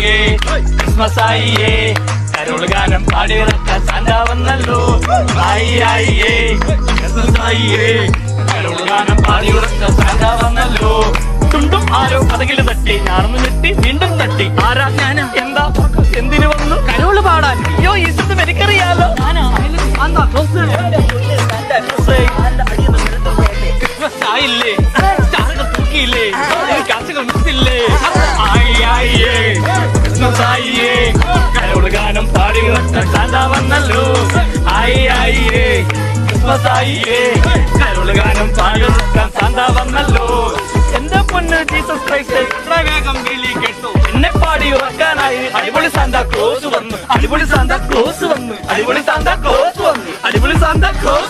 ആയിയേ Christmas ആയിയേ Carol ഗാനം പാടിയിറക്കാൻ Santa വന്നല്ലോ ആയിയേ Christmas ആയിയേ Carol ഗാനം പാടിയിറക്കാൻ സാന്റ വന്നല്ലോ തുണ്ടും ആരോ കഥകില് തട്ടി ഞാനൊന്ന് ഞെട്ടി വീണ്ടും തട്ടി ആരാ ഞാനാ എന്താ എന്തിനു വന്നു കരോള് പാടാൻ അയ്യോ ഈ ശബ്ദം എനിക്കറിയാലോ ക്രിസ്മസ് ആയില്ലേ സ്റ്റാറുകൾ തൂക്കിയില്ലേ കാശുകൾ മിസ്സില്ലേ ആയിയേ ക്രിസ്മസ് ആയിയേ കരോള് ഗാനം പാടി സാന്റ വന്നല്ലോ ആയിയേ ക്രിസ്മസ് ആയിയേ കരോള് ഗാനം പാടി സാന്റ വന്നല്ലോ എന്റെ പൊന്ന് ജീസസ് ക്രൈസ്റ്റ് എത്ര വേഗം വിളി കേട്ടു എന്നെ പാടി ഉറക്കാനായി അടിപൊളി സാന്താ ക്ലോസ് വന്നു അടിപൊളി സാന്താ ക്ലോസ് വന്നു അടിപൊളി സാന്താ ക്ലോസ് വന്നു അടിപൊളി സാന്താ ക്ലോസ്